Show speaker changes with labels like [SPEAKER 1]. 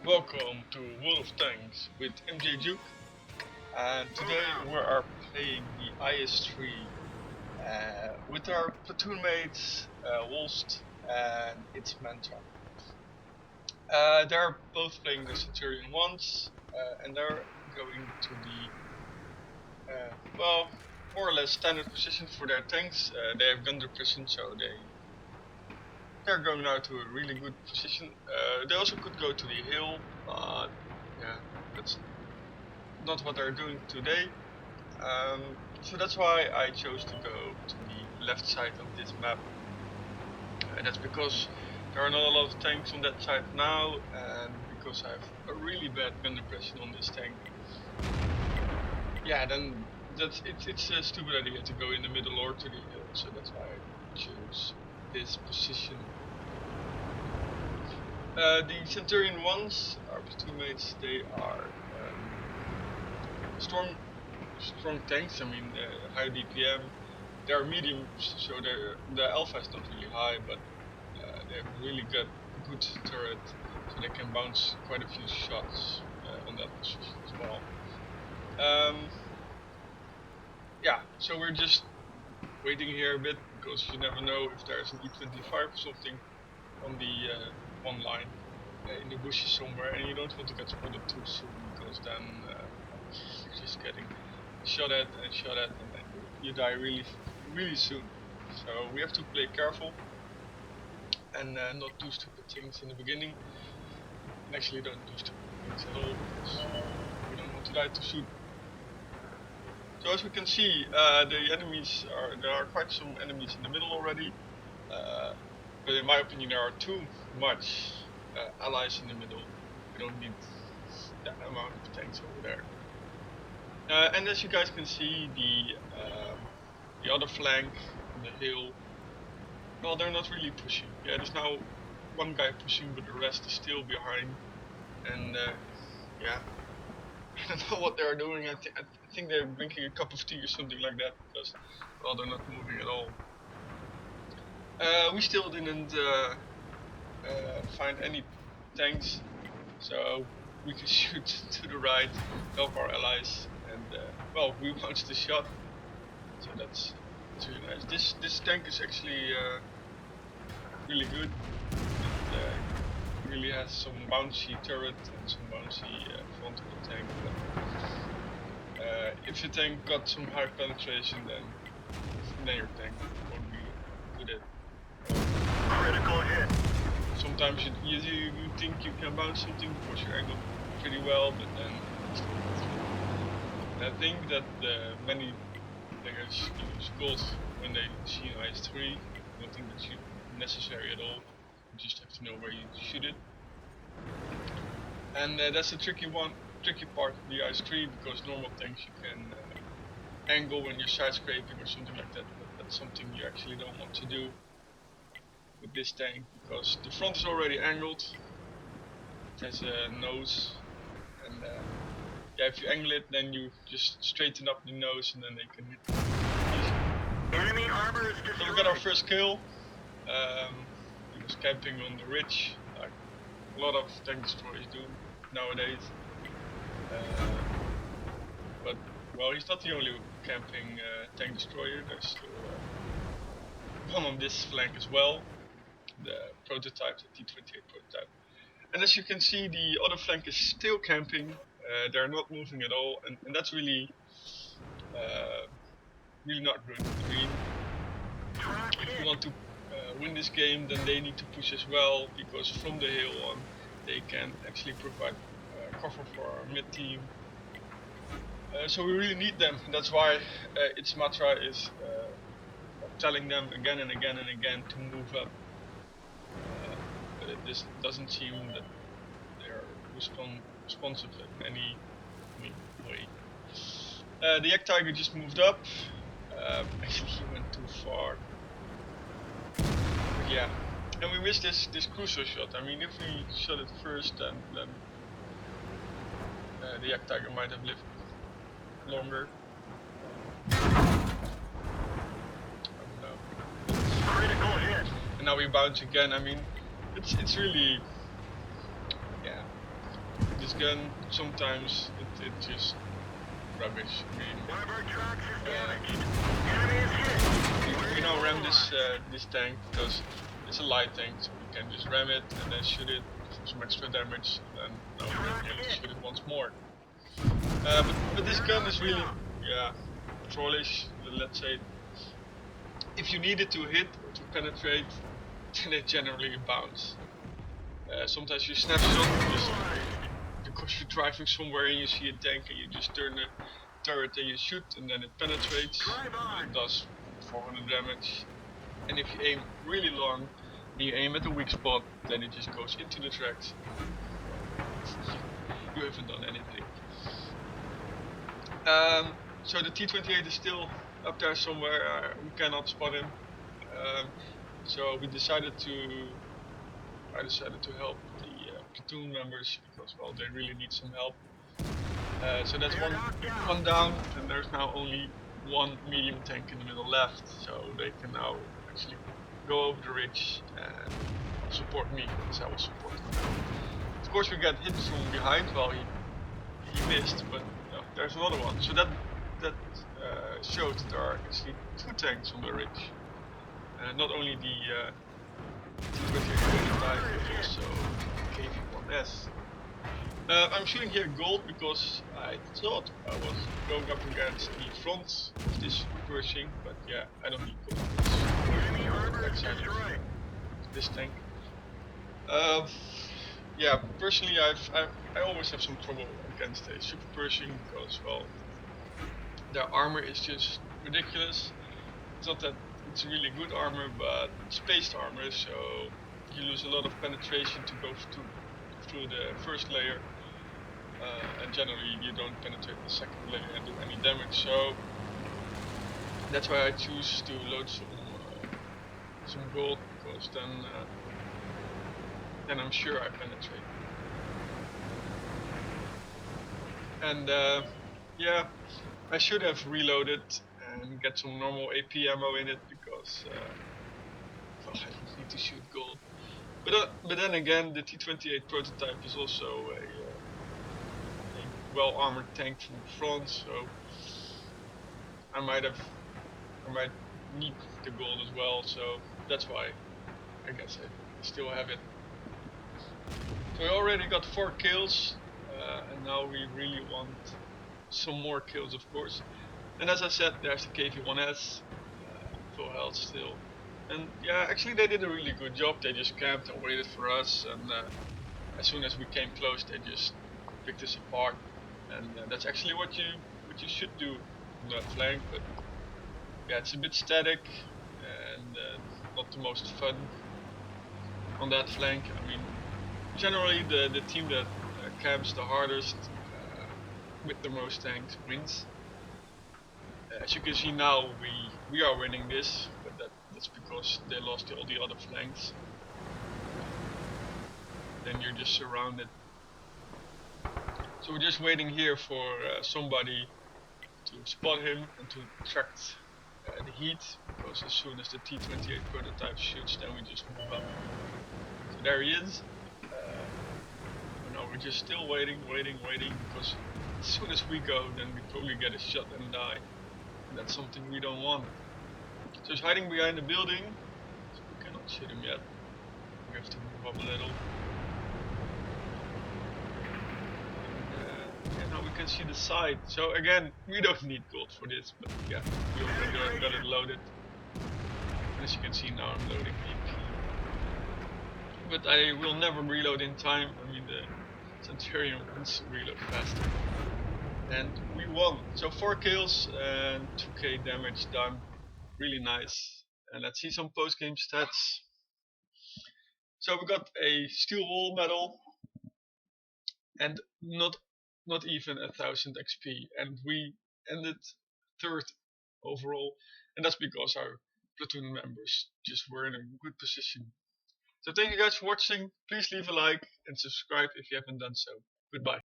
[SPEAKER 1] Welcome to World of Tanks with MJ Duke, and today we are playing the IS3 with our platoon mates Wolst and its Mantra. They're both playing the Centurion ones, and they're going to the well, more or less standard position for their tanks. They have gun depression, so they're going now to a really good position. They also could go to the hill, but yeah, that's not what they're doing today. So that's why I chose to go to the left side of this map. And that's because there are not a lot of tanks on that side now, and because I have a really bad gun depression on this tank. Yeah, then it's a stupid idea to go in the middle or to the hill, so that's why I chose this position. The Centurion ones, our platoon mates, they are strong tanks. I mean, high DPM. They are mediums, so the alpha is not really high, but they have really good turret, so they can bounce quite a few shots on that position as well. Yeah, so we're just waiting here a bit because you never know if there's an E25 or something on the one line in the bushes somewhere, and you don't want to get spotted too soon because then you're just getting shot at, and then you die really soon. So we have to play careful and not do stupid things in the beginning. And actually don't do stupid things at all because we don't want to die too soon. So as we can see, there are quite some enemies in the middle already. But in my opinion, there are too much allies in the middle. We don't need that amount of tanks over there. And as you guys can see, the other flank on the hill, well, they're not really pushing. Yeah, there's now one guy pushing, but the rest is still behind. And yeah, I don't know what they're doing. I think they're drinking a cup of tea or something like that because, well, they're not moving at all. We still didn't find any tanks, so we can shoot to the right, help our allies, and well, we bounced the shot, so that's really nice. This tank is actually really good. It really has some bouncy turret and some bouncy front of the tank. But, if your tank got some high penetration, then your tank won't be good at.
[SPEAKER 2] Critical hit.
[SPEAKER 1] Sometimes you think you can bounce something because you angle pretty well, but then I think that many players use gold when they see an IS3. I don't think that's necessary at all. You just have to know where you shoot it. And that's the tricky part of the IS3, because normal tanks you can angle when you're side scraping or something like that, but that's something you actually don't want to do with this tank, because the front is already angled. It has a nose, and yeah, if you angle it, then you just straighten up the nose, and then they can hit easy.
[SPEAKER 2] Enemy armor is destroyed.
[SPEAKER 1] So we got our first kill. He was camping on the ridge, like a lot of tank destroyers do nowadays. But well, he's not the only camping tank destroyer. There's still one on this flank as well. The prototype, the T-28 prototype. And as you can see, the other flank is still camping. They're not moving at all, and that's really not good. I mean, if you want to win this game, then they need to push as well, because from the hill on, they can actually provide cover for our mid team. So we really need them, and that's why its Matra is telling them again and again and again to move up. But it just doesn't seem that they're responsive in any way. The Yak Tiger just moved up. Actually, he went too far. But yeah, and we missed this crucial shot. I mean, if we shot it first, then the Yak Tiger might have lived longer.
[SPEAKER 2] Critical hit.
[SPEAKER 1] And now we bounce again. I mean, it's really, yeah. this gun, sometimes it just rubbish. I mean,
[SPEAKER 2] One of our tracks is damaged. Enemy is hit.
[SPEAKER 1] you know, ram this tank because it's a light tank, so you can just ram it and then shoot it for some extra damage, and then you have to shoot it once more. But this gun is really, yeah, trollish. Let's say, if you need it to hit or to penetrate, then it generally bounce. Sometimes you snapshot just because you're driving somewhere and you see a tank and you just turn the turret and you shoot and then it penetrates. It does 400 damage. And if you aim really long and you aim at a weak spot, then it just goes into the tracks. You haven't done anything. So the T-28 is still up there somewhere. We cannot spot him. So I decided to help the platoon members because, well, they really need some help. So that's one down, and there's now only one medium tank in the middle left, so they can now actually go over the ridge and support me, as I will support them. Of course, we get hit from behind while he missed, but there's another one. So that shows that there are actually two tanks on the ridge. Not only the T-28 but also KV-1S. I'm shooting here gold because I thought I was going up against the front of this Pershing, but yeah, I don't need gold.
[SPEAKER 2] Enemy armor is destroyed.
[SPEAKER 1] This tank. Yeah, personally, I always have some trouble against a Super Pershing because, well, their armor is just ridiculous. It's not that it's really good armor, but spaced armor, so you lose a lot of penetration to go through the first layer. And generally you don't penetrate the second layer and do any damage, so that's why I choose to load some gold, because then I'm sure I penetrate. And yeah, I should have reloaded and get some normal AP ammo in it because well, I don't need to shoot gold. But then again, the T-28 prototype is also a well armored tank from the front, so I might need the gold as well, so that's why I guess I still have it. So we already got 4 kills, and now we really want some more kills, of course. And as I said, there's the KV-1S, full health still. And yeah, actually they did a really good job. They just camped and waited for us, and as soon as we came close, they just picked us apart. And that's actually what you should do on that flank. But yeah, it's a bit static and not the most fun on that flank. I mean, generally the team that camps the hardest with the most tanks wins. As you can see now, we are winning this, but that's because they lost all the other flanks. Then you're just surrounded. So we're just waiting here for somebody to spot him and to attract the heat, because as soon as the T-28 prototype shoots, then we just move up. So there he is. Now we're just still waiting, because as soon as we go, then we probably get a shot and die. And that's something we don't want. So he's hiding behind the building, so we cannot shoot him yet. We have to move up a little. And now we can see the side. So again, we don't need gold for this, but yeah, we already got it loaded. As you can see now, I'm loading AP. But I will never reload in time. I mean, the Centurion wants to reload faster. And we won. So 4 kills and 2k damage done. Really nice. And let's see some post-game stats. So we got a Steelwall medal and not even 1000 XP, and we ended 3rd overall, and that's because our platoon members just were in a good position. So thank you guys for watching. Please leave a like and subscribe if you haven't done so. Goodbye.